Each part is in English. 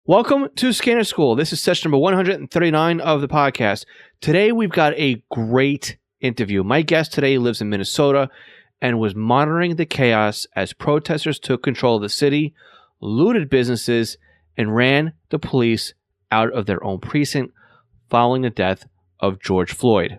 Welcome to Scanner School. This is session number 139 of the podcast. Today, we've got a great interview. My guest today lives in Minnesota and was monitoring the chaos as protesters took control of the city, looted businesses, and ran the police out of their own precinct following the death of George Floyd.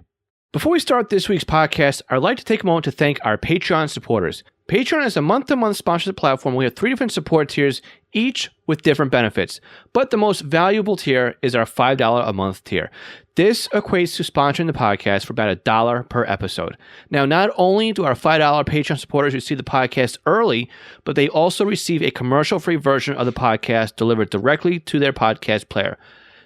Before we start this week's podcast, I'd like to take a moment to thank our Patreon supporters. Patreon is a month-to-month sponsorship platform. We have 3 different support tiers, each with different benefits. But the most valuable tier is our $5 a month tier. This equates to sponsoring the podcast for about $1 per episode. Now, not only do our $5 Patreon supporters receive the podcast early, but they also receive a commercial-free version of the podcast delivered directly to their podcast player.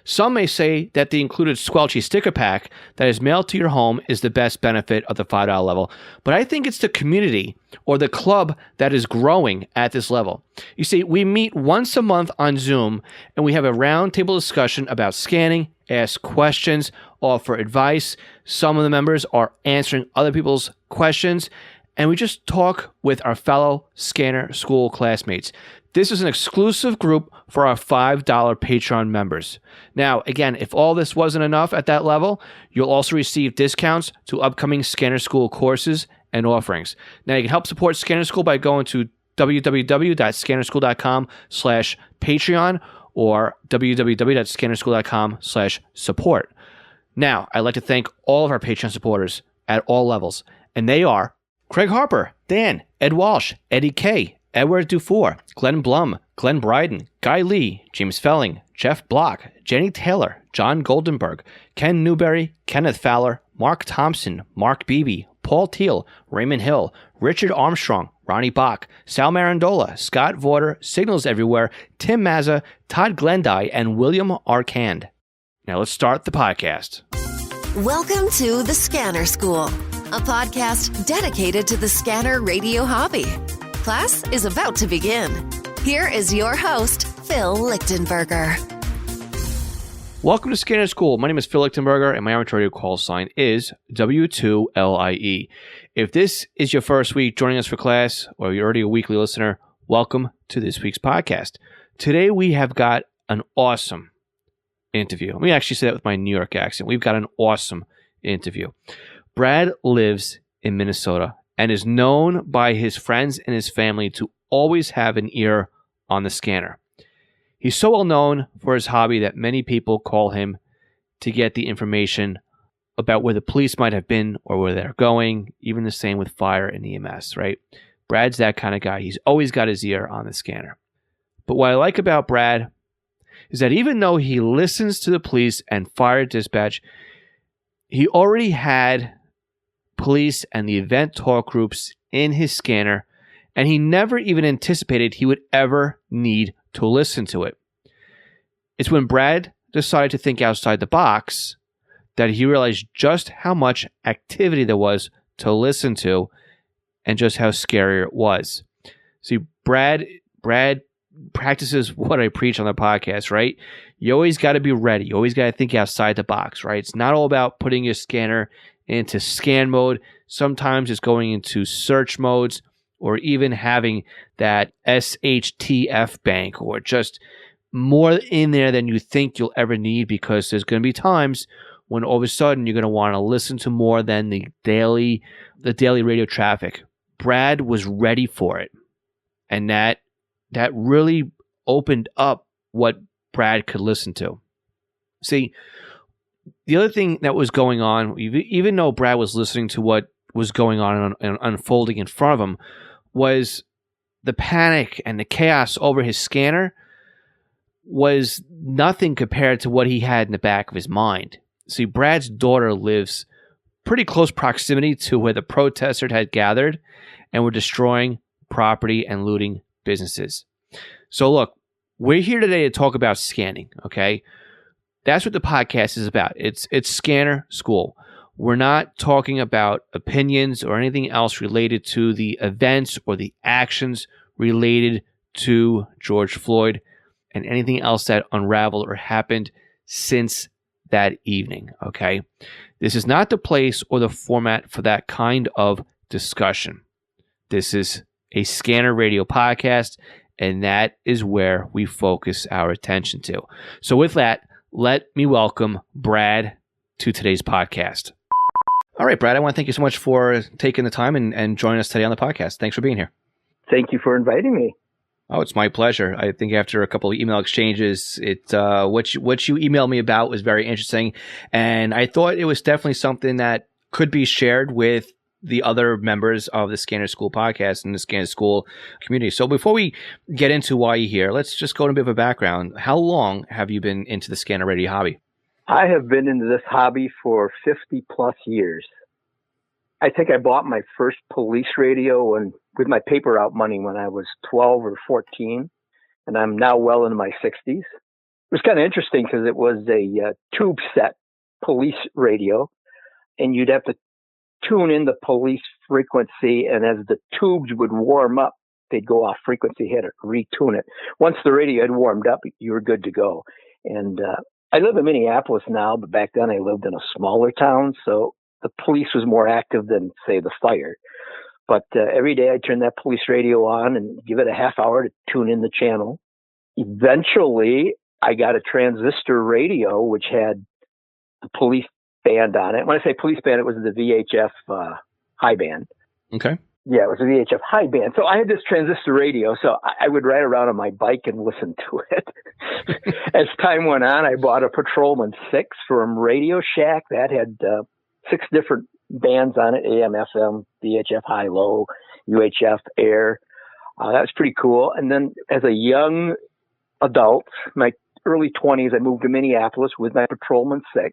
Some may say that the included squelchy sticker pack that is mailed to your home is the best benefit of the $5 level, but I think it's the community or the club that is growing at this level. You see, we meet once a month on Zoom and we have a roundtable discussion about scanning, ask questions, offer advice. Some of the members are answering other people's questions, and we just talk with our fellow Scanner School classmates. This is an exclusive group for our $5 Patreon members. Now, again, if all this wasn't enough at that level, you'll also receive discounts to upcoming Scanner School courses and offerings. Now, you can help support Scanner School by going to www.scannerschool.com/Patreon or www.scannerschool.com/support. Now, I'd like to thank all of our Patreon supporters at all levels, and they are Craig Harper, Dan, Ed Walsh, Eddie K., Edward Dufour, Glenn Blum, Glenn Bryden, Guy Lee, James Felling, Jeff Block, Jenny Taylor, John Goldenberg, Ken Newberry, Kenneth Fowler, Mark Thompson, Mark Beebe, Paul Teal, Raymond Hill, Richard Armstrong, Ronnie Bach, Sal Marandola, Scott Vorder, Signals Everywhere, Tim Mazza, Todd Glendy, and William Arcand. Now let's start the podcast. Welcome to The Scanner School, a podcast dedicated to the scanner radio hobby. Class is about to begin. Here is your host, Phil Lichtenberger. Welcome to Scanner School. My name is Phil Lichtenberger, and my amateur radio call sign is W2LIE. If this is your first week joining us for class, or you're already a weekly listener, welcome to this week's podcast. Today we have got an awesome interview. Let me actually say that with my New York accent. We've got an awesome interview. Brad lives in Minnesota and is known by his friends and his family to always have an ear on the scanner. He's so well known for his hobby that many people call him to get the information about where the police might have been or where they're going, even the same with fire and EMS, right? Brad's that kind of guy. He's always got his ear on the scanner. But what I like about Brad is that even though he listens to the police and fire dispatch, he already had police and the event talk groups in his scanner, and he never even anticipated he would ever need to listen to it. It's when Brad decided to think outside the box that he realized just how much activity there was to listen to and just how scary it was. See, Brad practices what I preach on the podcast, right? You always got to be ready. You always got to think outside the box, right? It's not all about putting your scanner into scan mode. Sometimes it's going into search modes or even having that SHTF bank or just more in there than you think you'll ever need, because there's going to be times when all of a sudden you're going to want to listen to more than the daily radio traffic. Brad was ready for it. And that really opened up what Brad could listen to. See, the other thing that was going on, even though Brad was listening to what was going on and unfolding in front of him, was the panic and the chaos over his scanner was nothing compared to what he had in the back of his mind. See, Brad's daughter lives pretty close proximity to where the protesters had gathered and were destroying property and looting businesses. So look, we're here today to talk about scanning, okay? That's what the podcast is about. It's Scanner School. We're not talking about opinions or anything else related to the events or the actions related to George Floyd and anything else that unraveled or happened since that evening, okay? This is not the place or the format for that kind of discussion. This is a Scanner Radio podcast, and that is where we focus our attention to. So with that, let me welcome Brad to today's podcast. All right, Brad, I want to thank you so much for taking the time and joining us today on the podcast. Thanks for being here. Thank you for inviting me. Oh, it's my pleasure. I think after a couple of email exchanges, what you emailed me about was very interesting, and I thought it was definitely something that could be shared with the other members of the Scanner School podcast and the Scanner School community. So before we get into why you're here, let's just go into a bit of a background. How long have you been into the Scanner radio hobby? I have been into this hobby for 50 plus years. I think I bought my first police radio with my paper route money when I was 12 or 14, and I'm now well into my 60s. It was kind of interesting because it was a tube set police radio, and you'd have to tune in the police frequency, and as the tubes would warm up, they'd go off frequency, you had to retune it. Once the radio had warmed up, you were good to go. And I live in Minneapolis now, but back then I lived in a smaller town, so the police was more active than, say, the fire. But every day I'd turn that police radio on and give it a half hour to tune in the channel. Eventually, I got a transistor radio, which had the police band on it. When I say police band, it was the VHF high band. Okay. Yeah, it was a VHF high band. So I had this transistor radio, so I would ride around on my bike and listen to it. As time went on, I bought a Patrolman 6 from Radio Shack that had 6 different bands on it: AM, FM, VHF, high, low, UHF, air. That was pretty cool. And then as a young adult, my early 20s, I moved to Minneapolis with my Patrolman 6,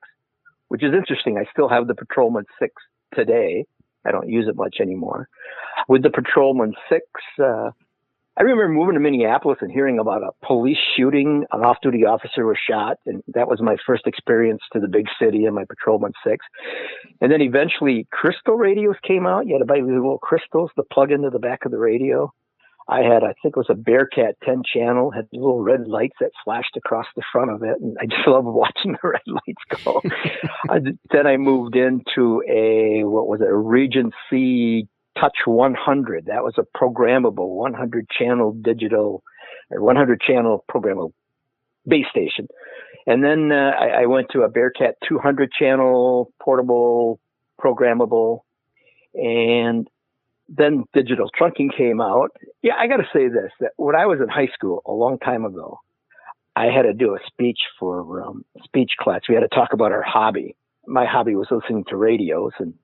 which is interesting. I still have the Patrolman 6 today. I don't use it much anymore. With the Patrolman 6, I remember moving to Minneapolis and hearing about a police shooting. An off-duty officer was shot, and that was my first experience to the big city in my Patrolman 6. And then eventually crystal radios came out. You had to buy these little crystals to plug into the back of the radio. I had, I think it was a Bearcat 10 channel, had little red lights that flashed across the front of it, and I just loved watching the red lights go. Then I moved into a Regency Touch 100. That was a programmable 100 channel digital, or 100 channel programmable base station. And then I went to a Bearcat 200 channel portable programmable, and then digital trunking came out. Yeah, I got to say this, that when I was in high school a long time ago, I had to do a speech for speech class. We had to talk about our hobby. My hobby was listening to radios, and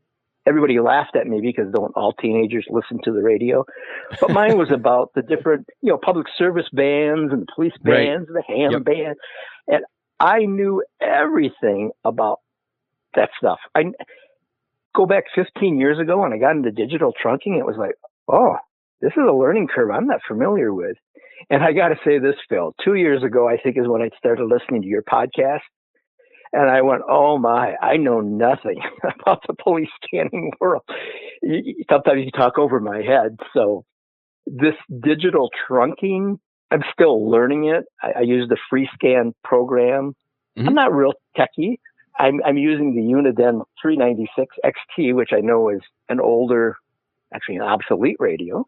everybody laughed at me because don't all teenagers listen to the radio? But mine was about the different, public service bands and the police bands, right, the ham band. And I knew everything about that stuff. I go back 15 years ago when I got into digital trunking, it was like, oh, this is a learning curve I'm not familiar with. And I got to say this, Phil, 2 years ago, I think is when I started listening to your podcast. And I went, oh my, I know nothing about the police scanning world. Sometimes you talk over my head. So this digital trunking, I'm still learning it. I use the free scan program. Mm-hmm. I'm not real techie. I'm using the Uniden 396 XT, which I know is an older, actually an obsolete radio.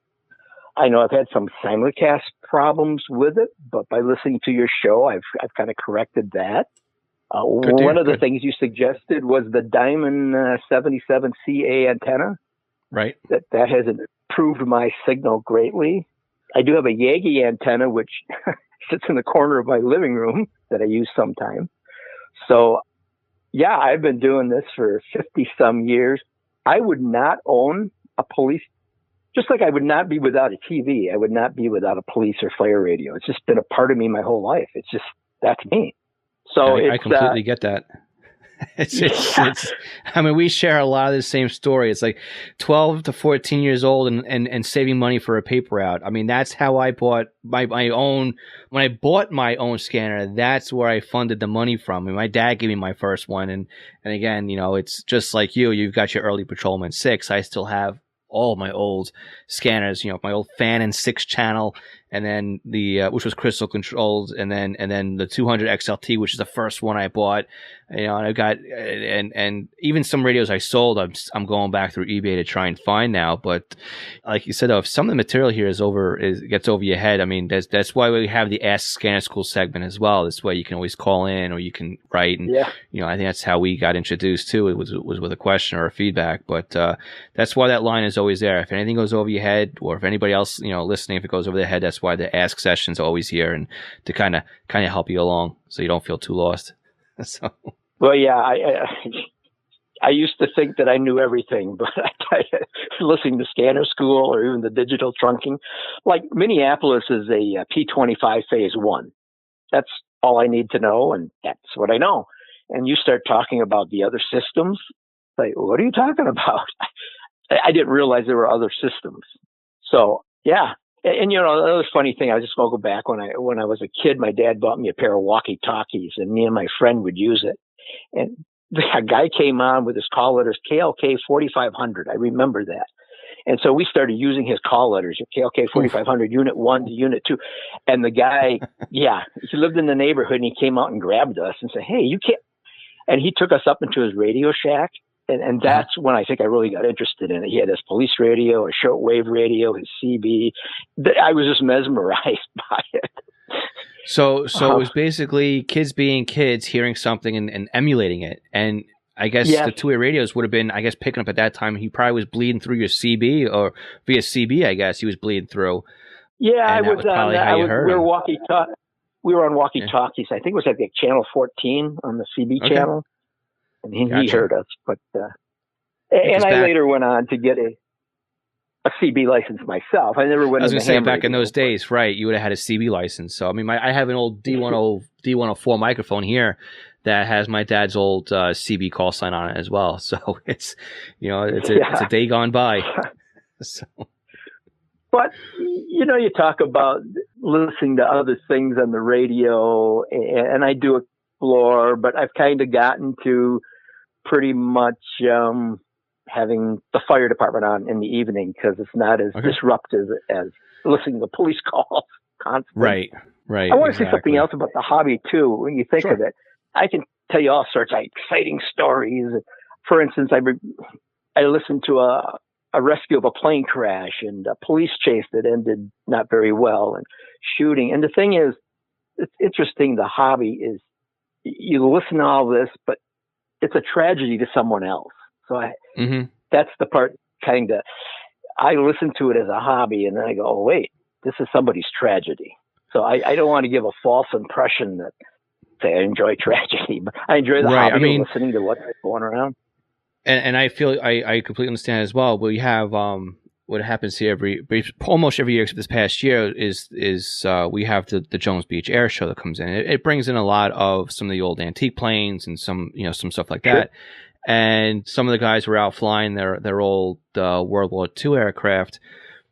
I know I've had some simulcast problems with it, but by listening to your show, I've kind of corrected that. One of the things you suggested was the Diamond 77CA antenna. Right. That has improved my signal greatly. I do have a Yagi antenna, which sits in the corner of my living room that I use sometimes. So, yeah, I've been doing this for 50-some years. I would not own a police, just like I would not be without a TV. I would not be without a police or fire radio. It's just been a part of me my whole life. It's just, that's me. So I completely get that. It's I mean, we share a lot of the same story. It's like 12 to 14 years old and saving money for a paper route. I mean, that's how I bought my own. When I bought my own scanner, that's where I funded the money from. And my dad gave me my first one. And again, it's just like you've got your early Patrolman 6. I still have all my old scanners, my old Fan and 6 channel. and then the which was crystal controlled, and then the 200 XLT, which is the first one I bought. And I got and even some radios I sold, I'm going back through eBay to try and find now. But like you said, though, if some of the material here gets over your head, I mean, that's why we have the Ask Scanner School segment as well. This way you can always call in or you can write. And I think that's how we got introduced too. It was with a question or a feedback. But that's why that line is always there. If anything goes over your head, or if anybody else listening, if it goes over their head, that's why the Ask session's always here, and to kind of help you along so you don't feel too lost. So. Well, yeah, I used to think that I knew everything, but listening to Scanner School or even the digital trunking, like Minneapolis is a P25 phase 1. That's all I need to know, and that's what I know. And you start talking about the other systems, like, what are you talking about? I didn't realize there were other systems. So, yeah. And another funny thing, I just want to go back when I was a kid, my dad bought me a pair of walkie-talkies, and me and my friend would use it. And a guy came on with his call letters, KLK 4500. I remember that. And so we started using his call letters, KLK 4500, Unit 1 to Unit 2. And the guy, he lived in the neighborhood, and he came out and grabbed us and said, hey, you can't. And he took us up into his Radio Shack. And that's when I think I really got interested in it. He had his police radio, a shortwave radio, his CB. I was just mesmerized by it. So it was basically kids being kids, hearing something and emulating it. And I guess the two-way radios would have been, I guess, picking up at that time. He probably was bleeding through your CB, or via CB, I guess he was bleeding through. Yeah, I was on that. We were on walkie-talkies. I think it was like channel 14 on the CB channel. And he heard us. But and I later went on to get a CB license myself. I never went. I was going to say, back in those days, right? You would have had a CB license. So I mean, I have an old D104 microphone here that has my dad's old CB call sign on it as well. So it's it's a day gone by. So. But you talk about listening to other things on the radio, and I do explore, but I've kind of gotten to pretty much having the fire department on in the evening, because it's not as disruptive as listening to police calls constantly. Right. I want to say something else about the hobby too. When you think of it, I can tell you all sorts of exciting stories. For instance, I listened to a rescue of a plane crash and a police chase that ended not very well, and shooting. And the thing is, it's interesting. The hobby is, you listen to all this, but it's a tragedy to someone else. So that's the part I listen to it as a hobby, and then I go, oh, wait, this is somebody's tragedy. So I don't want to give a false impression that, say, I enjoy tragedy, but I enjoy the hobby of listening to what's going around. And I feel I completely understand as well. We have what happens here almost every year except this past year is we have the Jones Beach Air Show that comes in. It brings in a lot of some of the old antique planes and some stuff like that. And some of the guys were out flying their old World War II aircraft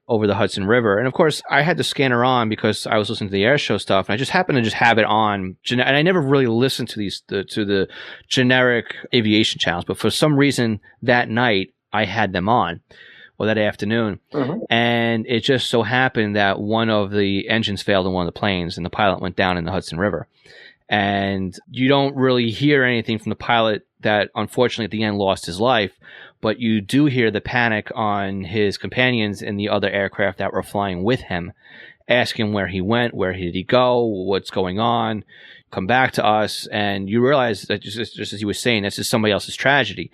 over the Hudson River. And of course, I had the scanner on because I was listening to the air show stuff, and I just happened to just have it on. And I never really listened to the generic aviation channels, but for some reason that night I had them on, or that afternoon. And it just so happened that one of the engines failed in one of the planes, and the pilot went down in the Hudson River. And you don't really hear anything from the pilot that unfortunately at the end lost his life, but you do hear the panic on his companions in the other aircraft that were flying with him, asking where he went, where did he go, what's going on, come back to us. And you realize that just as you were saying, this is somebody else's tragedy.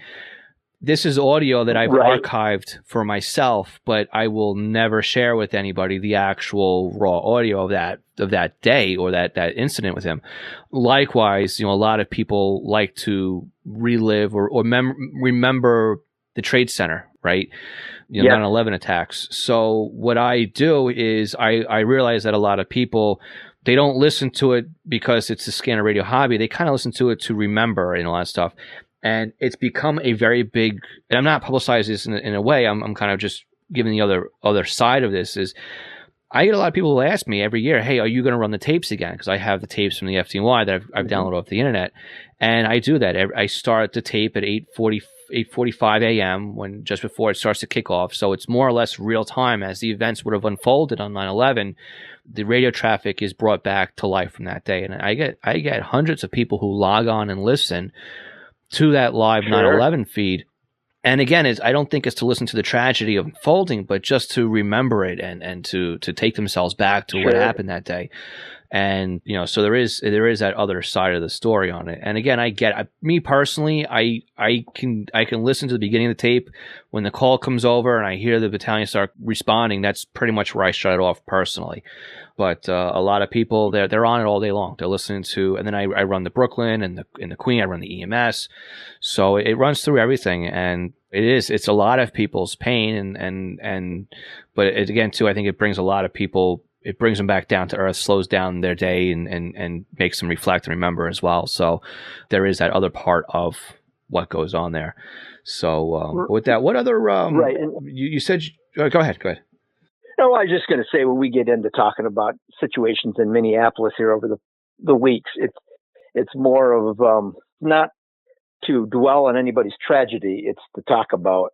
This is audio that I've archived for myself, but I will never share with anybody the actual raw audio of that day or that incident with him. Likewise, a lot of people like to relive or remember the Trade Center, right? 9/11 attacks. So what I do is I realize that a lot of people, they don't listen to it because it's a scanner radio hobby. They kind of listen to it to remember and all that stuff. And it's become a very big, and I'm not publicizing this in a way, I'm kind of just giving the other side of this, is I get a lot of people who ask me every year, hey, are you going to run the tapes again? Because I have the tapes from the FDNY that I've downloaded off the internet. And I do that. I start the tape at 8:40 8:45 a.m. when just before it starts to kick off. So it's more or less real time as the events would have unfolded on 9/11. The radio traffic is brought back to life from that day, and I get hundreds of people who log on and listen to that live 9/11 feed. And again, I don't think it's to listen to the tragedy of unfolding, but just to remember it and to take themselves back to what happened that day. And, so there is that other side of the story on it. And again, me personally, I can listen to the beginning of the tape when the call comes over and I hear the battalion start responding. That's pretty much where I shut it off personally. But a lot of people, they're on it all day long. They're listening to, and then I run the Brooklyn and the Queen. I run the EMS, so it runs through everything, and it's a lot of people's pain, but again too, I think it brings a lot of people. It brings them back down to earth, slows down their day, and makes them reflect and remember as well. So there is that other part of what goes on there. So with that, what other right? You said go ahead. No, I was just going to say when we get into talking about situations in Minneapolis here over the weeks, it's more of not to dwell on anybody's tragedy. It's to talk about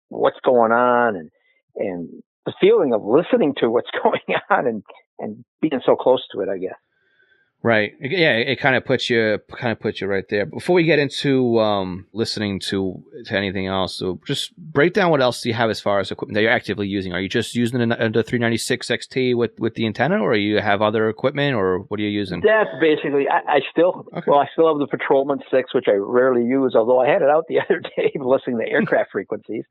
what's going on and the feeling of listening to what's going on and being so close to it, I guess. Right. Yeah, it kind of puts you right there. Before we get into listening to anything else, so just break down what else do you have as far as equipment that you're actively using. Are you just using the 396 XT with the antenna, or you have other equipment, or what are you using? That's basically, I still have the Patrolman 6, which I rarely use, although I had it out the other day listening to aircraft frequencies.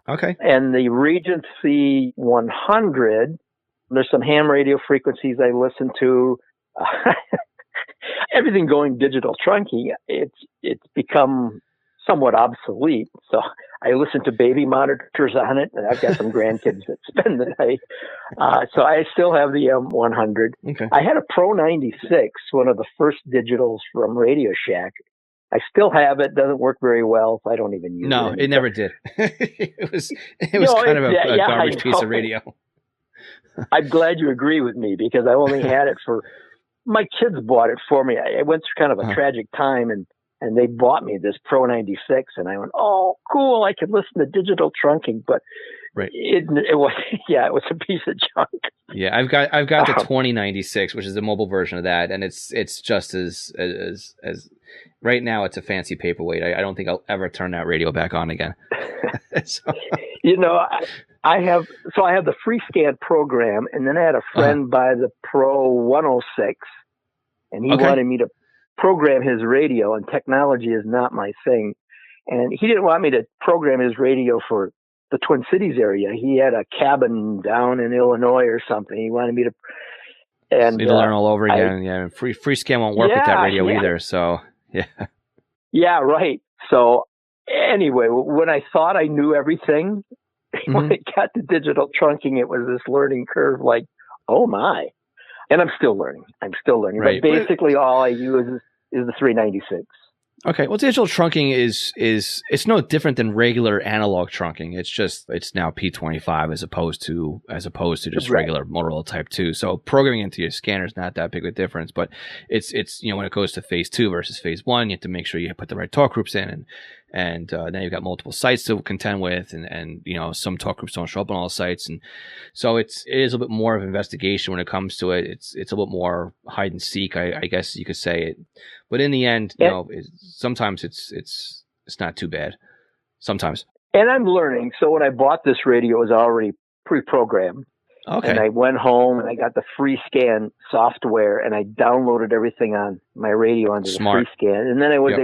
Okay. And the Regency 100, there's some ham radio frequencies I listen to. Everything going digital trunking, it's become somewhat obsolete. So I listen to baby monitors on it, and I've got some grandkids that spend the night. So I still have the 100. Okay. I had a Pro 96, one of the first digitals from Radio Shack. I still have it. Doesn't work very well. So I don't even use it. No, it never did. it was kind of a garbage piece of radio. I'm glad you agree with me because I only had it for. My kids bought it for me. I went through kind of a tragic time, and they bought me this Pro 96, and I went, "Oh, cool! I could listen to digital trunking." But it was it was a piece of junk. Yeah, I've got the 2096, which is the mobile version of that, and it's just as right now it's a fancy paperweight. I don't think I'll ever turn that radio back on again. So. I have the FreeScan program, and then I had a friend buy the Pro 106, and he wanted me to program his radio, and technology is not my thing. And he didn't want me to program his radio for the Twin Cities area. He had a cabin down in Illinois or something. He wanted me to, and need to learn all over again. FreeScan won't work with that radio either. So yeah, right. So anyway, when I thought I knew everything. When it got to digital trunking, it was this learning curve like, oh my. And I'm still learning. Right. But basically all I use is the 396. Okay. Well, digital trunking is it's no different than regular analog trunking. It's now P25 as opposed to just regular Motorola Type 2. So programming into your scanner is not that big of a difference, but it's when it goes to phase 2 versus phase 1, you have to make sure you put the right talk groups in and then you've got multiple sites to contend with, and some talk groups don't show up on all sites, and so it is a bit more of an investigation when it comes to it. It's a little more hide and seek, I guess you could say it, but in the end, sometimes it's not too bad. Sometimes, and I'm learning. So when I bought this radio, it was already pre-programmed. Okay. And I went home and I got the FreeScan software and I downloaded everything on my radio onto the FreeScan. And then I was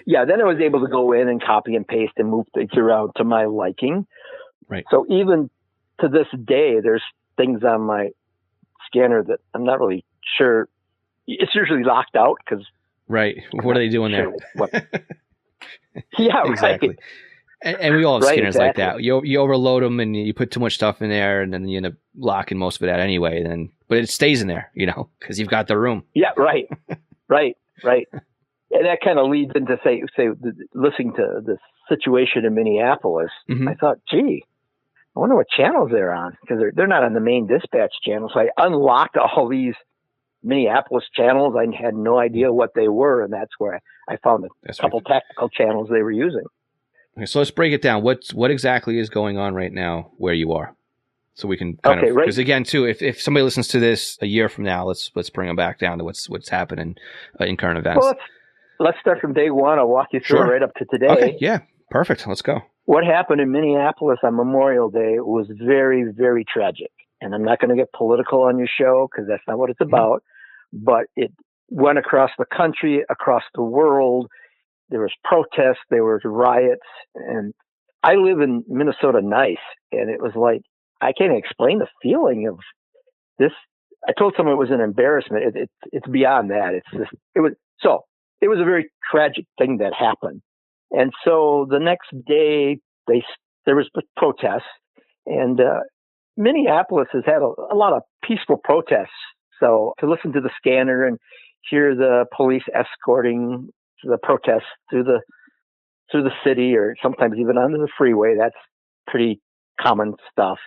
then I was able to go in and copy and paste and move things around to my liking. Right. So even to this day, there's things on my scanner that I'm not really sure. It's usually locked out because. Right. What are they doing there? Yeah, exactly. Right. And we all have scanners like that. You overload them and you put too much stuff in there, and then you end up locking most of it out anyway. But it stays in there, because you've got the room. Yeah, right. And that kind of leads into say listening to the situation in Minneapolis. I thought, gee, I wonder what channels they're on, because they're not on the main dispatch channel. So I unlocked all these Minneapolis channels. I had no idea what they were, and that's where I found a couple tactical channels they were using. Okay, so let's break it down. What exactly is going on right now where you are? So we can kind of, because again, too, if somebody listens to this a year from now, let's bring them back down to what's happening in current events. Well, let's start from day one. I'll walk you through it right up to today. Okay, yeah, perfect. Let's go. What happened in Minneapolis on Memorial Day was very, very tragic. And I'm not going to get political on your show because that's not what it's about. But it went across the country, across the world. There was protests, there was riots, and I live in Minnesota nice, and it was like, I can't explain the feeling of this. I told someone it was an embarrassment. It's beyond that. It was a very tragic thing that happened. And so the next day there was protests, and Minneapolis has had a lot of peaceful protests. So to listen to the scanner and hear the police escorting the protests through the city, or sometimes even onto the freeway, that's pretty common stuff.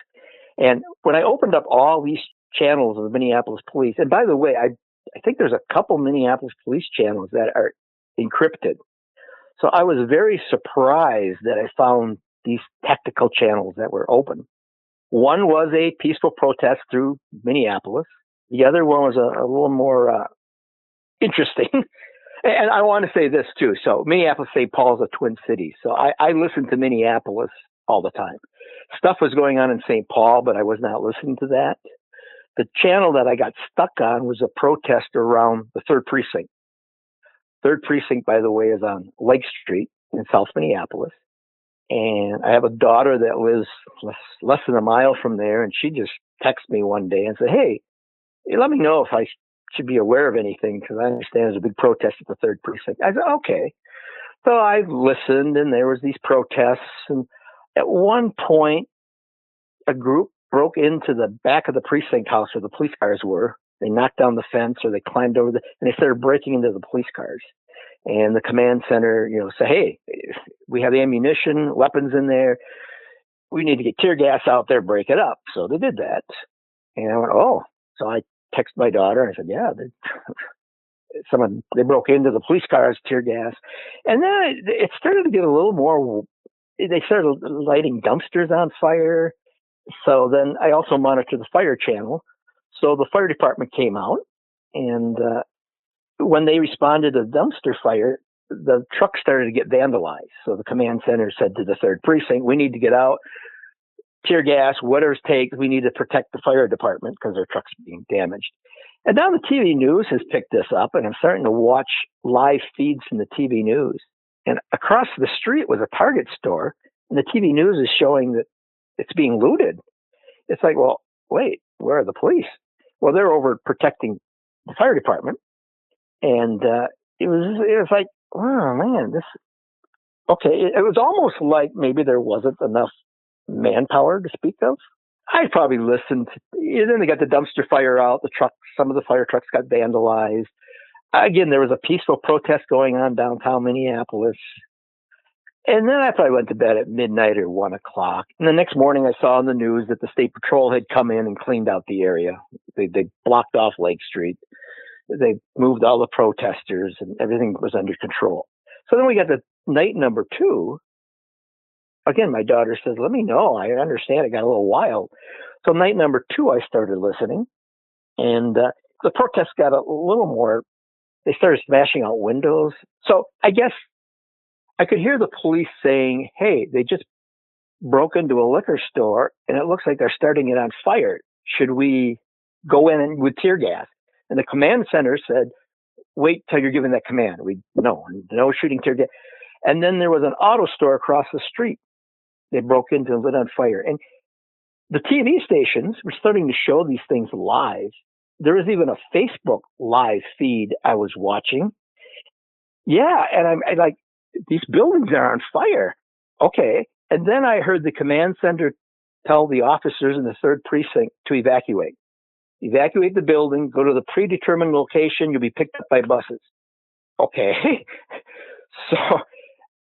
And when I opened up all these channels of the Minneapolis police, and by the way, I think there's a couple Minneapolis police channels that are encrypted. So I was very surprised that I found these tactical channels that were open. One was a peaceful protest through Minneapolis. The other one was a little more interesting. And I want to say this too. So Minneapolis, St. Paul is a twin city. So I listen to Minneapolis all the time. Stuff was going on in St. Paul, but I was not listening to that. The channel that I got stuck on was a protest around the 3rd Precinct. 3rd Precinct, by the way, is on Lake Street in South Minneapolis. And I have a daughter that lives less than a mile from there. And she just texted me one day and said, hey, let me know if I should be aware of anything, because I understand there's a big protest at the 3rd Precinct. I said, okay. So I listened, and there was these protests. And at one point, a group broke into the back of the precinct house where the police cars were. They knocked down the fence, or they climbed over and they started breaking into the police cars. And the command center, said, hey, we have ammunition, weapons in there. We need to get tear gas out there, break it up. So they did that. And I went, oh. So I texted my daughter, and I said, yeah, they broke into the police cars, tear gas. And then it started to get a little more, they started lighting dumpsters on fire. So then I also monitored the fire channel. So the fire department came out, and when they responded to the dumpster fire, the truck started to get vandalized. So the command center said to the 3rd Precinct, we need to get out, tear gas, whatever it takes. We need to protect the fire department because their truck's being damaged. And now the TV news has picked this up, and I'm starting to watch live feeds from the TV news. And across the street was a Target store, and the TV news is showing that it's being looted. It's like, well, wait, where are the police? Well, they're over protecting the fire department. And it was like, oh man, it was almost like maybe there wasn't enough manpower to speak of. I probably listened. Then they got the dumpster fire out. Some of the fire trucks got vandalized. Again, there was a peaceful protest going on downtown Minneapolis. And then I probably went to bed at midnight or 1 o'clock. And the next morning I saw in the news that the state patrol had come in and cleaned out the area. They blocked off Lake Street. They moved all the protesters, and everything was under control. So then we got to night number 2. Again, my daughter says, let me know. I understand it got a little wild. So night number 2, I started listening. And the protests got a little more, they started smashing out windows. So I guess I could hear the police saying, hey, they just broke into a liquor store, and it looks like they're starting it on fire. Should we go in with tear gas? And the command center said, wait till you're given that command. No shooting tear gas. And then there was an auto store across the street. They broke into and lit on fire. And the TV stations were starting to show these things live. There was even a Facebook live feed I was watching. Yeah, and I'm like, these buildings are on fire. Okay. And then I heard the command center tell the officers in the 3rd Precinct to evacuate. Evacuate the building, go to the predetermined location, you'll be picked up by buses. Okay. So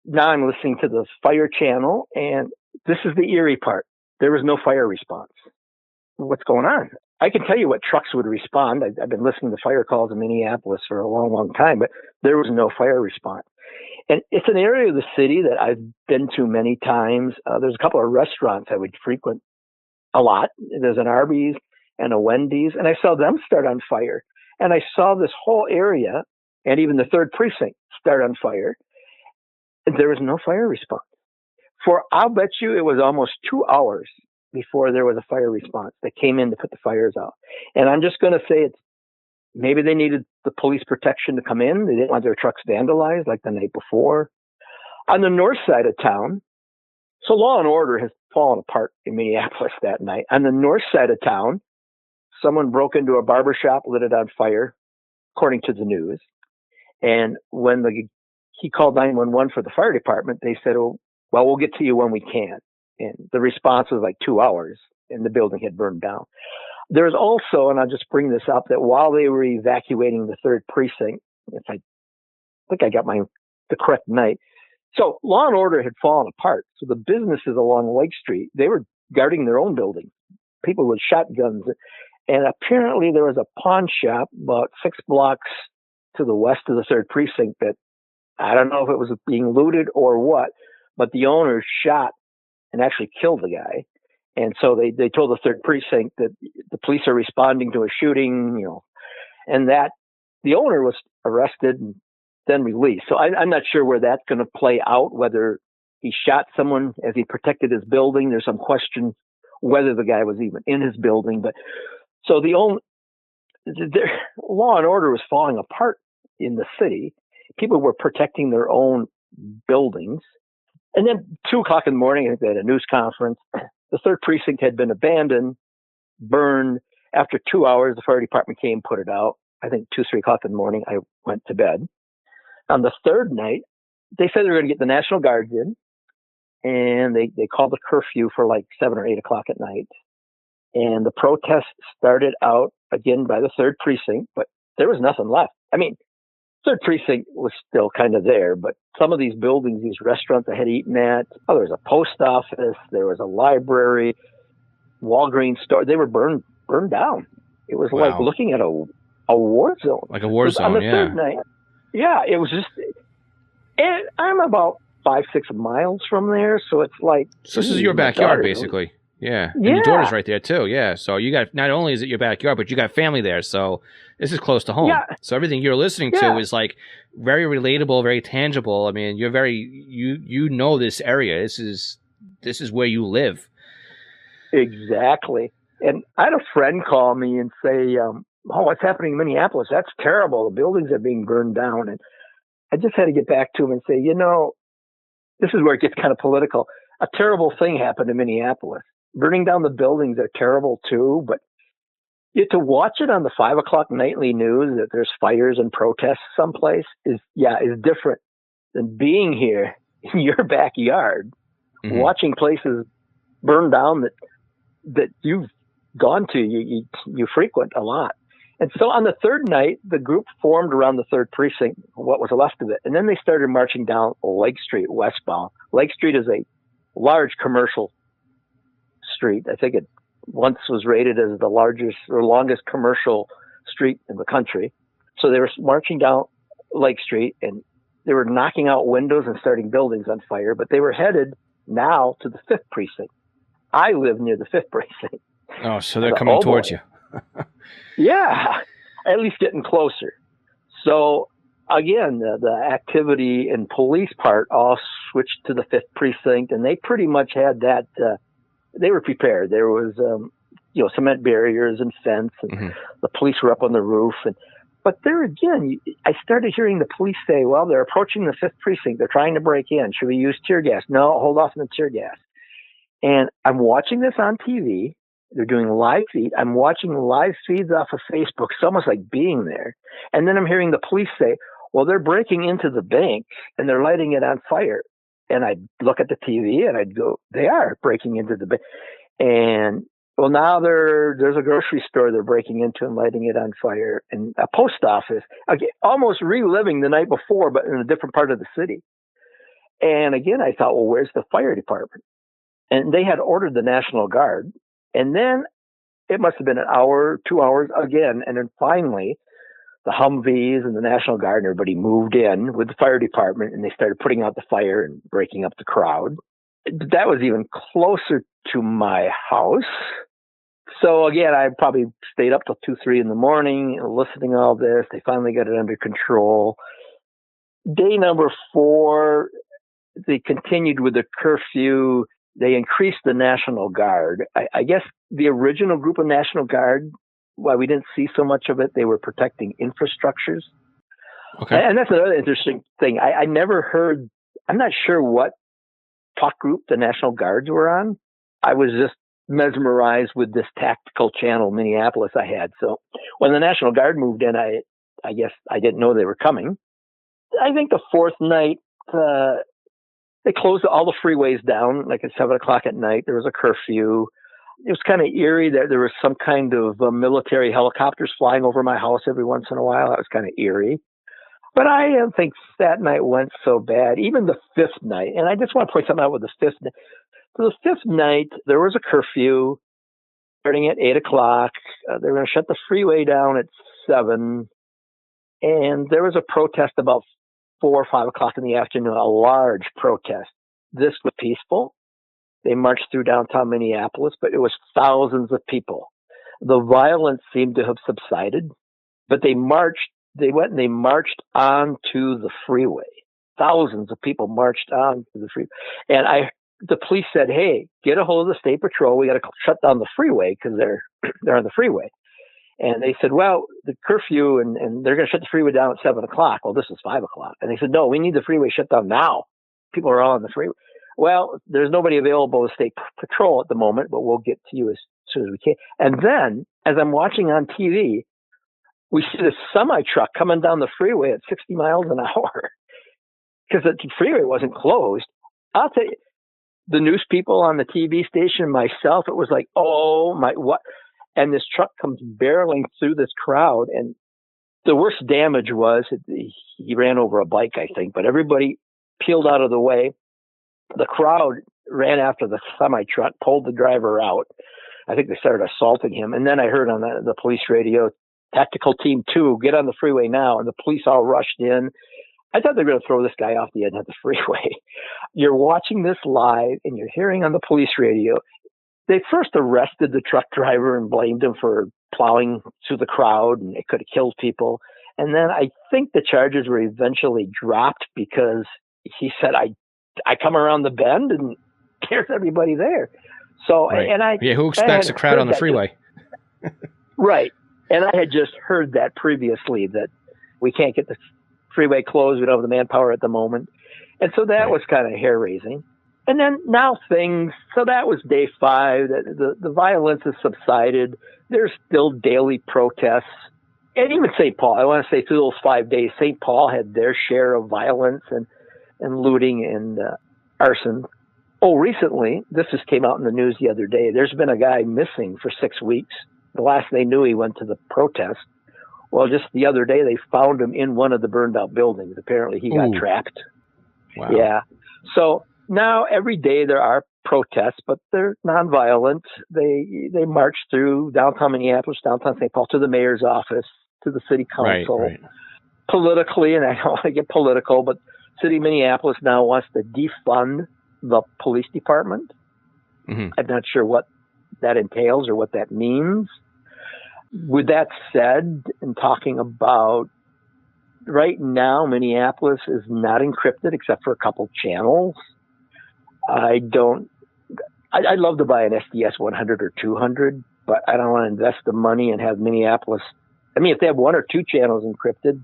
now I'm listening to the fire channel, and this is the eerie part. There was no fire response. What's going on? I can tell you what trucks would respond. I've been listening to fire calls in Minneapolis for a long, long time, but there was no fire response. And it's an area of the city that I've been to many times. There's a couple of restaurants I would frequent a lot. There's an Arby's and a Wendy's, and I saw them start on fire. And I saw this whole area and even the third precinct start on fire. And there was no fire response. I'll bet you it was almost 2 hours before there was a fire response that came in to put the fires out. And I'm just going to say maybe they needed the police protection to come in. They didn't want their trucks vandalized like the night before. On the north side of town, so law and order has fallen apart in Minneapolis that night. On the north side of town, someone broke into a barber shop, lit it on fire, according to the news. And when he called 911 for the fire department, they said, "Oh, well, we'll get to you when we can." And the response was like 2 hours, and the building had burned down. There's also, and I'll just bring this up, that while they were evacuating the third precinct, if I think I got the correct night, so law and order had fallen apart. So the businesses along Lake Street, they were guarding their own building, people with shotguns. And apparently there was a pawn shop about 6 blocks to the west of the third precinct that I don't know if it was being looted or what, but the owner shot and actually killed the guy. And so they told the third precinct that the police are responding to a shooting, and that the owner was arrested and then released. So I'm not sure where that's going to play out, whether he shot someone as he protected his building. There's some question whether the guy was even in his building. But so the law and order was falling apart in the city. People were protecting their own buildings. And then 2:00 in the morning, I think they had a news conference. The third precinct had been abandoned, burned. After 2 hours, the fire department came, put it out. I think 2, 3:00 in the morning, I went to bed. On the third night, they said they were going to get the National Guards in, and they called a curfew for like 7 or 8 o'clock at night. And the protest started out again by the third precinct, but there was nothing left. I mean, third precinct was still kind of there, but some of these buildings, these restaurants I had eaten at, there was a post office, there was a library, Walgreens store, they were burned down. It was like looking at a war zone. Like a war zone, on the third night, it was just, and I'm about 5-6 miles from there, so it's like. So this is your backyard, basically. Yeah. And your daughter's right there, too. Yeah. So you got, not only is it your backyard, but you got family there. So this is close to home. Yeah. So everything you're listening to is like very relatable, very tangible. I mean, you're you know this area. This is where you live. Exactly. And I had a friend call me and say, what's happening in Minneapolis? That's terrible. The buildings are being burned down. And I just had to get back to him and say, this is where it gets kind of political. A terrible thing happened in Minneapolis. Burning down the buildings are terrible too, but to watch it on the 5 o'clock nightly news that there's fires and protests someplace is different than being here in your backyard, watching places burn down that you've gone to, you frequent a lot. And so on the third night, the group formed around the third precinct, what was left of it, and then they started marching down Lake Street westbound. Lake Street is a large commercial street. I think it once was rated as the largest or longest commercial street in the country. So they were marching down Lake Street and they were knocking out windows and starting buildings on fire, but they were headed now to the 5th precinct. I live near the 5th precinct. Oh, so they're coming towards you. Yeah, at least getting closer. So again, the activity and police part all switched to the 5th precinct, and they pretty much had that. They were prepared. There was, cement barriers and fence, and the police were up on the roof. But there again, I started hearing the police say, well, they're approaching the 5th precinct. They're trying to break in. Should we use tear gas? No, hold off on the tear gas. And I'm watching this on TV. They're doing live feed. I'm watching live feeds off of Facebook. It's almost like being there. And then I'm hearing the police say, well, they're breaking into the bank and they're lighting it on fire. And I'd look at the TV and I'd go, they are breaking into the bank. And well, now there's a grocery store they're breaking into and lighting it on fire, and a post office, again, almost reliving the night before, but in a different part of the city. And again, I thought, well, where's the fire department? And they had ordered the National Guard. And then it must have been an hour, 2 hours again. And then finally, the Humvees and the National Guard and everybody moved in with the fire department, and they started putting out the fire and breaking up the crowd. That was even closer to my house. So again, I probably stayed up till 2, 3 in the morning listening to all this. They finally got it under control. Day number 4, they continued with the curfew. They increased the National Guard. I guess the original group of National Guard, while we didn't see so much of it, they were protecting infrastructures. Okay. And that's another interesting thing. I never heard, I'm not sure what talk group the National Guards were on. I was just mesmerized with this tactical channel, Minneapolis, I had. So when the National Guard moved in, I guess I didn't know they were coming. I think the 4th night, they closed all the freeways down, like at 7 o'clock at night. There was a curfew. It was kind of eerie that there was some kind of military helicopters flying over my house every once in a while. That was kind of eerie. But I didn't think that night went so bad. Even the 5th night, and I just want to point something out with the 5th night. So the 5th night, there was a curfew starting at 8 o'clock. They were going to shut the freeway down at 7. And there was a protest about 4 or 5 o'clock in the afternoon, a large protest. This was peaceful. They marched through downtown Minneapolis, but it was thousands of people. The violence seemed to have subsided, but they went and they marched onto the freeway. Thousands of people marched onto the freeway. And the police said, hey, get a hold of the State Patrol. We got to shut down the freeway because they're on the freeway. And they said, well, the curfew and they're going to shut the freeway down at 7 o'clock. Well, this is 5 o'clock. And they said, no, we need the freeway shut down now. People are all on the freeway. Well, there's nobody available to State Patrol at the moment, but we'll get to you as soon as we can. And then, as I'm watching on TV, we see this semi-truck coming down the freeway at 60 miles an hour because the freeway wasn't closed. I'll tell you, the news people on the TV station, myself, it was like, oh my, what? And this truck comes barreling through this crowd. And the worst damage was he ran over a bike, I think, but everybody peeled out of the way. The crowd ran after the semi-truck, pulled the driver out. I think they started assaulting him. And then I heard on the police radio, Tactical Team 2, get on the freeway now. And the police all rushed in. I thought they were going to throw this guy off the edge of the freeway. You're watching this live and you're hearing on the police radio. They first arrested the truck driver and blamed him for plowing through the crowd and it could have killed people. And then I think the charges were eventually dropped because he said, I come around the bend and there's everybody there. So, right. And who expects a crowd on the freeway? Right. And I had just heard that previously, that we can't get the freeway closed. We don't have the manpower at the moment. And so that was kind of hair raising. And then now so that was day 5. The violence has subsided. There's still daily protests. And even St. Paul, I want to say through those 5 days, St. Paul had their share of violence and looting and arson. Oh, recently, this just came out in the news the other day. There's been a guy missing for 6 weeks. The last they knew, he went to the protest. Well, just the other day, they found him in one of the burned out buildings. Apparently, he got trapped. Wow. Yeah. So now every day there are protests, but they're nonviolent. They march through downtown Minneapolis, downtown St. Paul, to the mayor's office, to the city council. Right. Politically, and I don't want to get political, but city of Minneapolis now wants to defund the police department. Mm-hmm. I'm not sure what that entails or what that means. With that said, in talking about right now, Minneapolis is not encrypted except for a couple channels. I'd love to buy an SDS 100 or 200, but I don't want to invest the money and have Minneapolis. I mean, if they have 1 or 2 channels encrypted,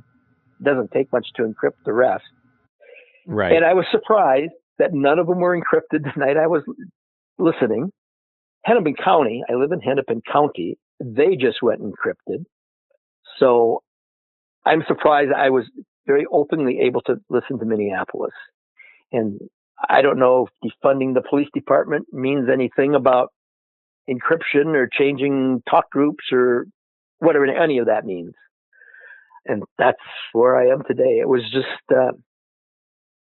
it doesn't take much to encrypt the rest. Right. And I was surprised that none of them were encrypted the night I was listening. Hennepin County, I live in Hennepin County, they just went encrypted. So I'm surprised I was very openly able to listen to Minneapolis. And I don't know if defunding the police department means anything about encryption or changing talk groups or whatever any of that means. And that's where I am today. It was just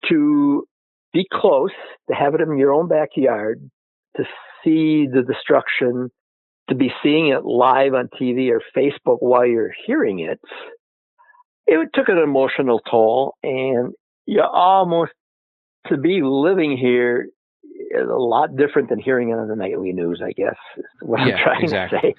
to be close, to have it in your own backyard, to see the destruction, to be seeing it live on TV or Facebook while you're hearing it. it took an emotional toll, and you almost, to be living here is a lot different than hearing it on the nightly news, I guess, is what I'm trying to say.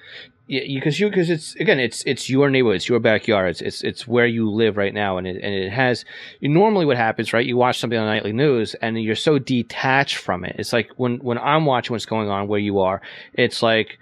Yeah, because it's your neighborhood, it's your backyard, it's where you live right now, and it has. Normally, what happens, right? You watch something on the nightly news, and you're so detached from it. It's like when I'm watching what's going on where you are, it's like,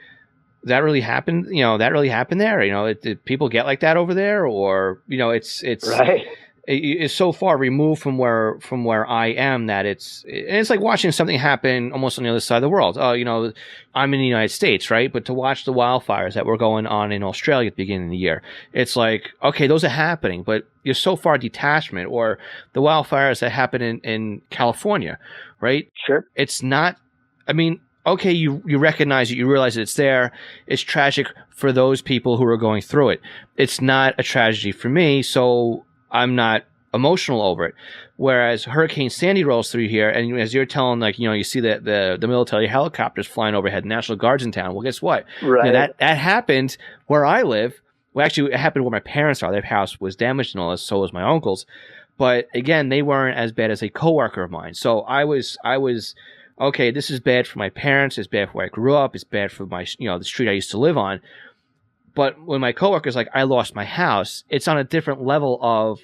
that really happened. That really happened there. Did people get like that over there, or it's right. It's so far removed from where I am that it's like watching something happen almost on the other side of the world. I'm in the United States, right? But to watch the wildfires that were going on in Australia at the beginning of the year, it's like, okay, those are happening, but you're so far detached from it. Or the wildfires that happen in California, right? Sure. It's not, okay, you recognize it, you realize that it's there. It's tragic for those people who are going through it. It's not a tragedy for me, so I'm not emotional over it. Whereas Hurricane Sandy rolls through here, and as you're telling, you see the military helicopters flying overhead, National Guard's in town. Well, guess what? Right. That happened where I live. Well, actually, it happened where my parents are. Their house was damaged and all this, so was my uncle's. But again, they weren't as bad as a coworker of mine. So I was okay, this is bad for my parents. It's bad for where I grew up. It's bad for my, the street I used to live on. But when my coworker's like, I lost my house, it's on a different level of,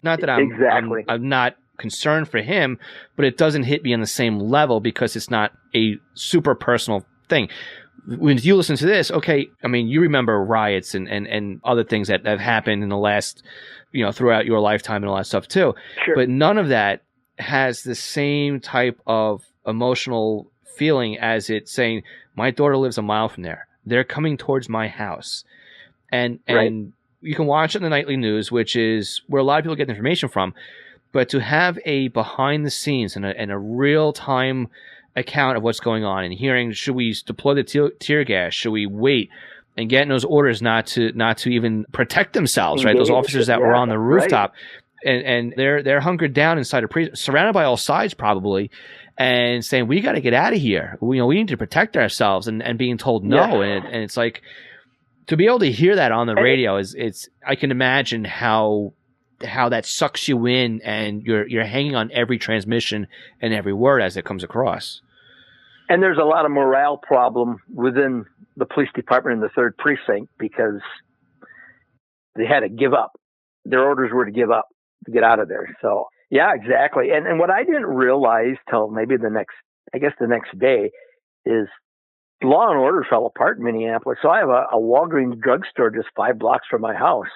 not that I'm not concerned for him, but it doesn't hit me on the same level because it's not a super personal thing. When you listen to this, okay, you remember riots and other things that have happened in the last, throughout your lifetime and all that stuff too. Sure. But none of that has the same type of emotional feeling as it saying, my daughter lives a mile from there. They're coming towards my house. And you can watch it in the nightly news, which is where a lot of people get information from. But to have a behind the scenes and a real time account of what's going on and hearing, should we deploy the tear gas? Should we wait? And getting those orders not to even protect themselves, right? Those officers that were on the rooftop, and they're hunkered down inside surrounded by all sides probably, and saying, we got to get out of here. We need to protect ourselves, and being told no. And it's like, to be able to hear that on the radio it's I can imagine how that sucks you in, and you're hanging on every transmission and every word as it comes across. And there's a lot of morale problem within the police department in the 3rd precinct because they had to give up. Their orders were to give up, to get out of there. So yeah, exactly. And what I didn't realize till maybe the next day is law and order fell apart in Minneapolis. So I have a Walgreens drugstore just 5 blocks from my house,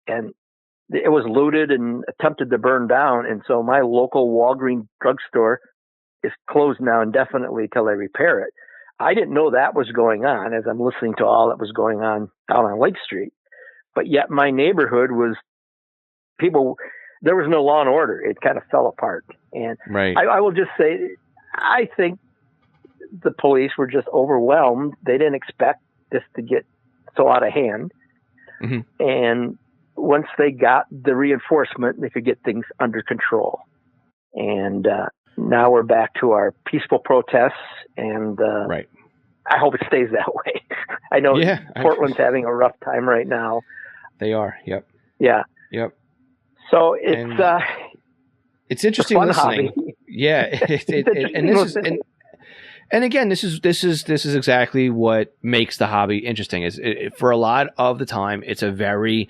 and it was looted and attempted to burn down. And so my local Walgreens drugstore is closed now indefinitely till they repair it. I didn't know that was going on as I'm listening to all that was going on out on Lake Street. But yet my neighborhood was there was no law and order. It kind of fell apart. And I will just say, I think the police were just overwhelmed. They didn't expect this to get so out of hand. Mm-hmm. And once they got the reinforcement, they could get things under control. And now we're back to our peaceful protests, and I hope it stays that way. I know Portland's having a rough time right now. They are. Yep. Yeah. Yep. So it's interesting listening. Hobby. Yeah. And again, this is exactly what makes the hobby interesting. Is for a lot of the time, it's a very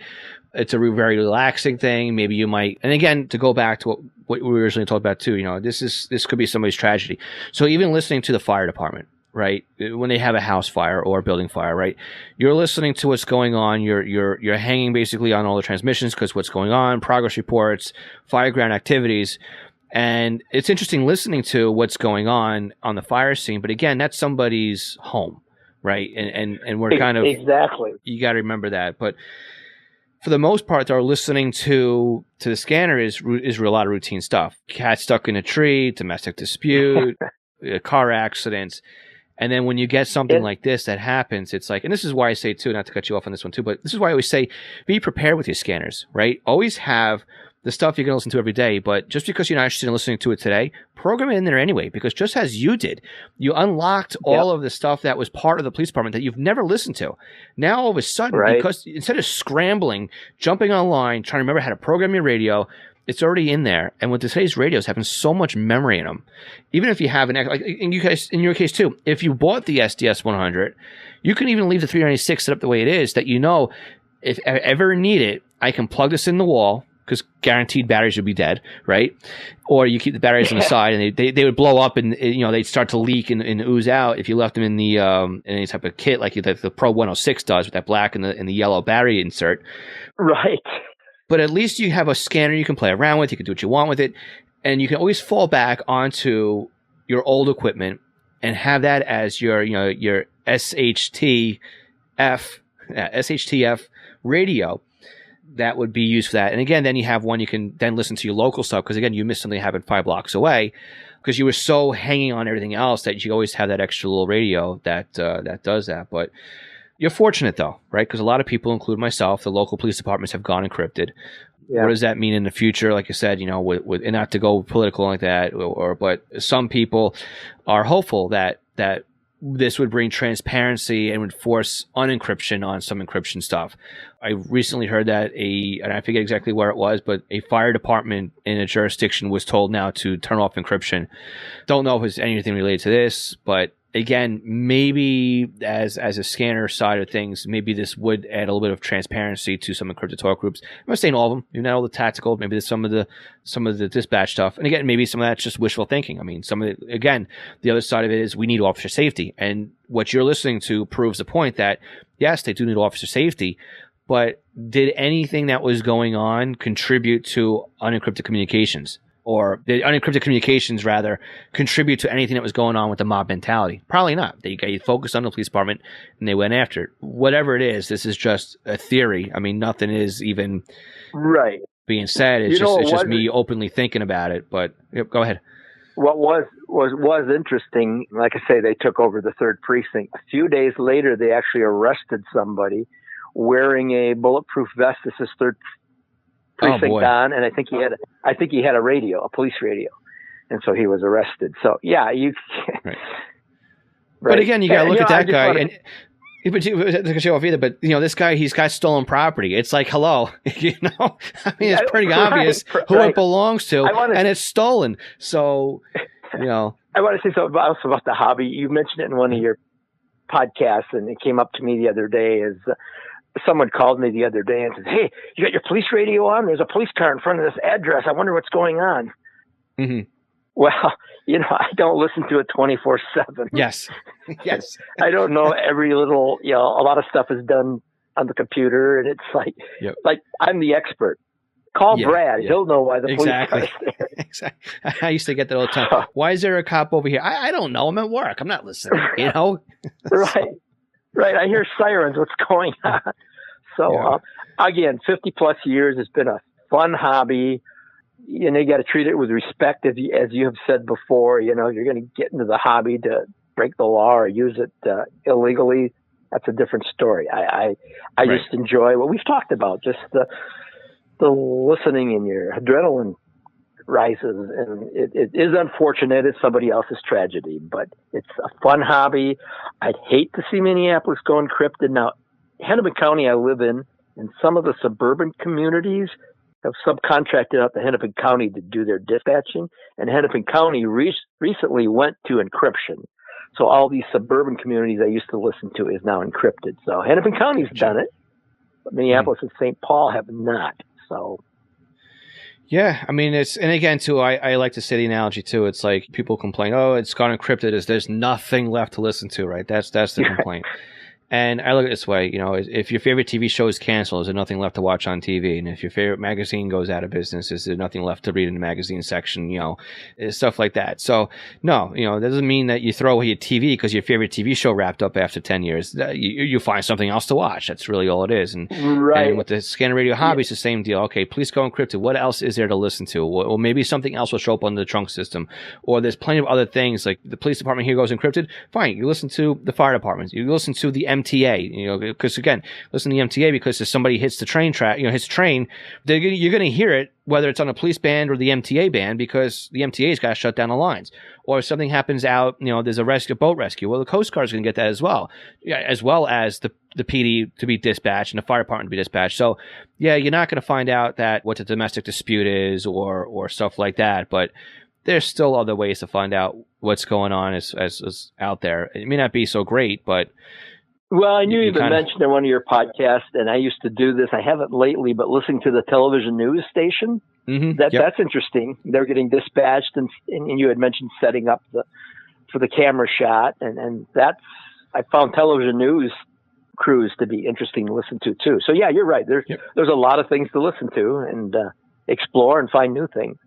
relaxing thing. Maybe you might, and again, to go back to what we originally talked about too, this could be somebody's tragedy. So even listening to the fire department, right, when they have a house fire or a building fire, right, you're listening to what's going on. You're hanging basically on all the transmissions because what's going on, progress reports, fire ground activities. And it's interesting listening to what's going on the fire scene. But again, that's somebody's home, right? And we're kind of, exactly, you got to remember that. But for the most part, they're listening to the scanner is a lot of routine stuff. Cat stuck in a tree, domestic dispute, car accidents. And then when you get something like this that happens, it's like, and this is why I say too, not to cut you off on this one too, but this is why I always say, be prepared with your scanners, right? Always have the stuff you're going to listen to every day. But just because you're not interested in listening to it today, program it in there anyway, because just as you did, you unlocked all of the stuff that was part of the police department that you've never listened to. Now, all of a sudden, because instead of scrambling, jumping online, trying to remember how to program your radio, it's already in there. And with today's radios having so much memory in them, even if you have like in your case too, if you bought the SDS 100, you can even leave the 396 set up the way it is, that if I ever need it, I can plug this in the wall, because guaranteed batteries would be dead, right? Or you keep the batteries on the side, and they would blow up, and they'd start to leak and ooze out if you left them in the in any type of kit like the Pro 106 does with that black and the yellow battery insert. Right. But at least you have a scanner you can play around with. You can do what you want with it, and you can always fall back onto your old equipment and have that as your SHTF radio that would be used for that. And again, then you have one you can then listen to your local stuff, because again, you missed something that happened 5 blocks away because you were so hanging on everything else that you always have that extra little radio that does that. But you're fortunate though, right? Because a lot of people, including myself, the local police departments have gone encrypted. Yeah. What does that mean in the future? Like you said, with and not to go political like that, but some people are hopeful that this would bring transparency and would force unencryption on some encryption stuff. I recently heard that and I forget exactly where it was, but a fire department in a jurisdiction was told now to turn off encryption. Don't know if it's anything related to this, but again, maybe as a scanner side of things, maybe this would add a little bit of transparency to some encrypted talk groups. I'm not saying all of them, not all the tactical, maybe there's some of the dispatch stuff. And again, maybe some of that's just wishful thinking. I mean, the other side of it is we need officer safety. And what you're listening to proves the point that, yes, they do need officer safety, but did anything that was going on contribute to unencrypted communications? Or the unencrypted communications, rather, contribute to anything that was going on with the mob mentality? Probably not. They focused on the police department and they went after it. Whatever it is, this is just a theory. I mean, nothing is even being said. It's just me openly thinking about it. But go ahead. What was interesting, like I say, they took over the 3rd precinct. A few days later, they actually arrested somebody wearing a bulletproof vest. This is 3rd precinct on, and I think he had a radio, a police radio, and so he was arrested. So yeah, right. But again, you got to look at that guy, and but to show off either. But this guy, he's got stolen property. It's like, hello, I mean, it's pretty obvious who it belongs to, and it's stolen. So, I want to say something else about the hobby. You mentioned it in one of your podcasts, and it came up to me the other day. Someone called me the other day and said, "Hey, you got your police radio on? There's a police car in front of this address. I wonder what's going on." Mm-hmm. Well, I don't listen to it 24/7. Yes. Yes. I don't know every little, a lot of stuff is done on the computer, and it's like I'm the expert. Call Brad. Yeah. He'll know why the police car is there. Exactly. I used to get that all the time. Why is there a cop over here? I don't know. I'm at work. I'm not listening. Right. I hear sirens. What's going on? So, again, 50 plus years. It's been a fun hobby. You got to treat it with respect, as you have said before. You're going to get into the hobby to break the law or use it illegally. That's a different story. I just enjoy what we've talked about, just the listening and your adrenaline rises. And it is unfortunate. It's somebody else's tragedy, but it's a fun hobby. I'd hate to see Minneapolis go encrypted. Now, Hennepin County I live in, and some of the suburban communities have subcontracted out to Hennepin County to do their dispatching, and Hennepin County recently went to encryption. So all these suburban communities I used to listen to is now encrypted. So Hennepin County's done it, but Minneapolis and St. Paul have not. So. Yeah, I mean, and again, too, I like to say the analogy, too. It's like people complain, it's gone encrypted, there's nothing left to listen to, right? That's the complaint. And I look at it this way, if your favorite TV show is canceled, is there nothing left to watch on TV? And if your favorite magazine goes out of business, is there nothing left to read in the magazine section? Stuff like that. So, no, that doesn't mean that you throw away your TV because your favorite TV show wrapped up after 10 years. You find something else to watch. That's really all it is. And with the scanner radio hobby, it's the same deal. Okay, please go encrypted. What else is there to listen to? Or maybe something else will show up on the trunk system. Or there's plenty of other things, like the police department here goes encrypted. Fine, you listen to the fire department. You listen to the MTA, because again, listen to the MTA, because if somebody hits the train track, hits the train, you're going to hear it, whether it's on a police band or the MTA band, because the MTA's got to shut down the lines. Or if something happens out, there's a boat rescue. Well, the Coast Guard's going to get that as well. Yeah, as well as the PD to be dispatched and the fire department to be dispatched. So, yeah, you're not going to find out what the domestic dispute is or stuff like that. But there's still other ways to find out what's going on as out there. It may not be so great, but... Well, I knew you mentioned in one of your podcasts, and I used to do this. I haven't lately, but listening to the television news station, that's interesting. They're getting dispatched, and you had mentioned setting up for the camera shot, and that's, I found television news crews to be interesting to listen to too. So yeah, you're right. There's a lot of things to listen to and explore and find new things.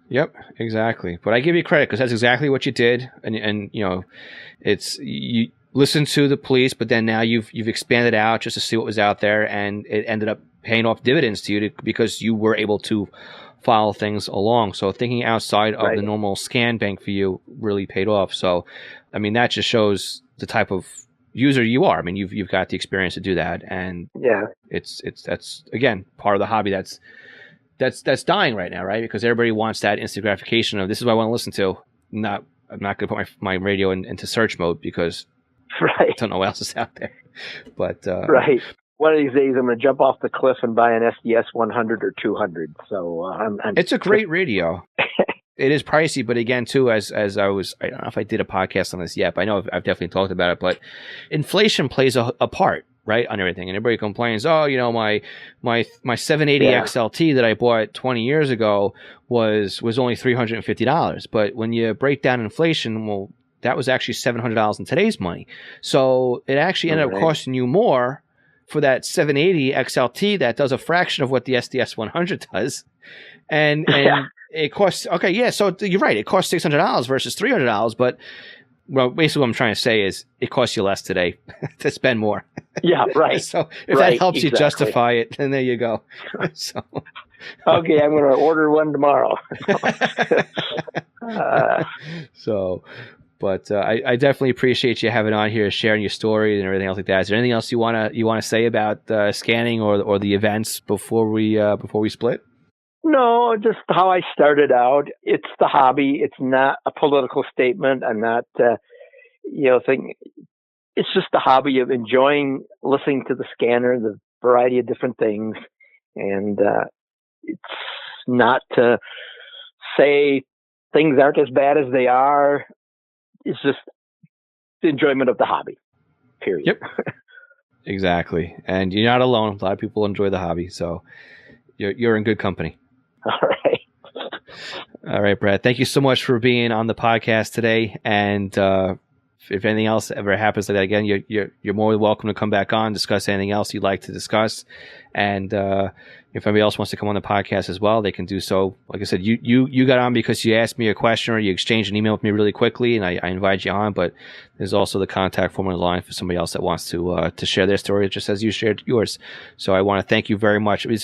Yep, exactly. But I give you credit because that's exactly what you did, and it's you listen to the police, but then now you've expanded out just to see what was out there, and it ended up paying off dividends to you because you were able to follow things along. So thinking outside of the normal scan bank for you really paid off. So, I mean, that just shows the type of user you are. I mean, you've got the experience to do that, and that's again part of the hobby that's dying right now, right? Because everybody wants that instant gratification of this is what I want to listen to. I'm not going to put my radio into search mode because I don't know what else is out there. But one of these days I'm going to jump off the cliff and buy an SDS 100 or 200. So it's a great radio. It is pricey, but again, too, as I don't know if I did a podcast on this yet, but I know I've definitely talked about it. But inflation plays a part, right, on everything. And everybody complains, my 780 XLT that I bought 20 years ago was only $350. But when you break down inflation, well, that was actually $700 in today's money. So it actually ended up costing you more for that 780 XLT that does a fraction of what the SDS 100 does. And it costs, so you're right. It costs $600 versus $300. But basically what I'm trying to say is it costs you less today to spend more. Yeah, right. So if that helps you justify it, then there you go. So. Okay, I'm going to order one tomorrow. But I definitely appreciate you having on here, sharing your story and everything else like that. Is there anything else you want to say about scanning or the events before we split? No, just how I started out. It's the hobby. It's not a political statement. I'm not, thinking. It's just the hobby of enjoying listening to the scanner, the variety of different things, and it's not to say things aren't as bad as they are. It's just the enjoyment of the hobby, period. Yep, exactly. And you're not alone. A lot of people enjoy the hobby, so you're in good company. All right, Brad. Thank you so much for being on the podcast today. And if anything else ever happens like that again, you're more than welcome to come back on, discuss anything else you'd like to discuss. And if anybody else wants to come on the podcast as well, they can do so. Like I said, you got on because you asked me a question or you exchanged an email with me really quickly, and I invited you on. But there's also the contact form on the line for somebody else that wants to share their story just as you shared yours. So I want to thank you very much. I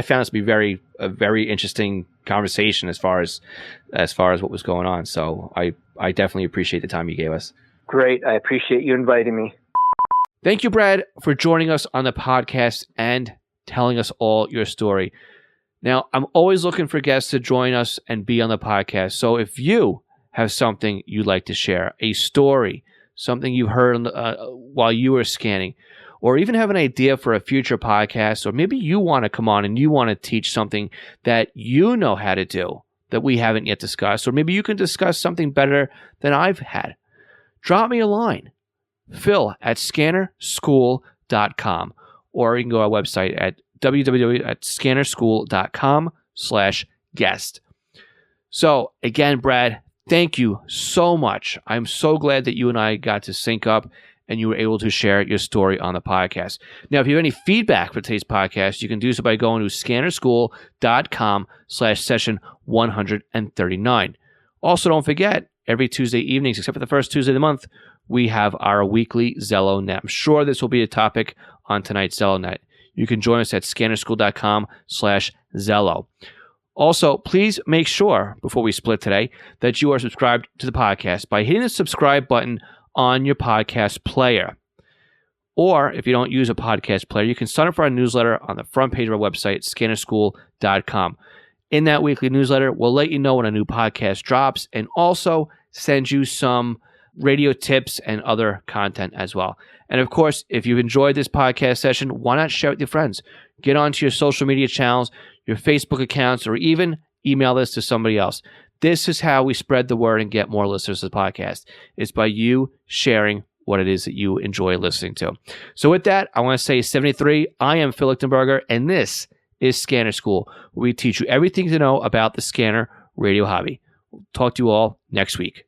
found this to be a very interesting conversation as far as what was going on. So I definitely appreciate the time you gave us. Great. I appreciate you inviting me. Thank you, Brad, for joining us on the podcast and telling us all your story. Now, I'm always looking for guests to join us and be on the podcast. So if you have something you'd like to share, a story, something you heard while you were scanning, or even have an idea for a future podcast, or maybe you want to come on and you want to teach something that you know how to do that we haven't yet discussed, or maybe you can discuss something better than I've had, drop me a line, phil@scannerschool.com, or you can go to our website at www.scannerschool.com/guest. So again, Brad, thank you so much. I'm so glad that you and I got to sync up and you were able to share your story on the podcast. Now, if you have any feedback for today's podcast, you can do so by going to scannerschool.com/session 139. Also, don't forget, every Tuesday evenings, except for the first Tuesday of the month, we have our weekly Zello Net. I'm sure this will be a topic on tonight's Zello Net. You can join us at scannerschool.com/Zello. Also, please make sure, before we split today, that you are subscribed to the podcast by hitting the subscribe button on your podcast player. Or if you don't use a podcast player, you can sign up for our newsletter on the front page of our website, scannerschool.com. In that weekly newsletter, we'll let you know when a new podcast drops and also send you some radio tips and other content as well. And of course, if you've enjoyed this podcast session, why not share it with your friends? Get onto your social media channels, your Facebook accounts, or even email this to somebody else. This is how we spread the word and get more listeners to the podcast. It's by you sharing what it is that you enjoy listening to. So with that, I want to say 73. I am Phil Lichtenberger, and this is Scanner School, where we teach you everything to know about the scanner radio hobby. We'll talk to you all next week.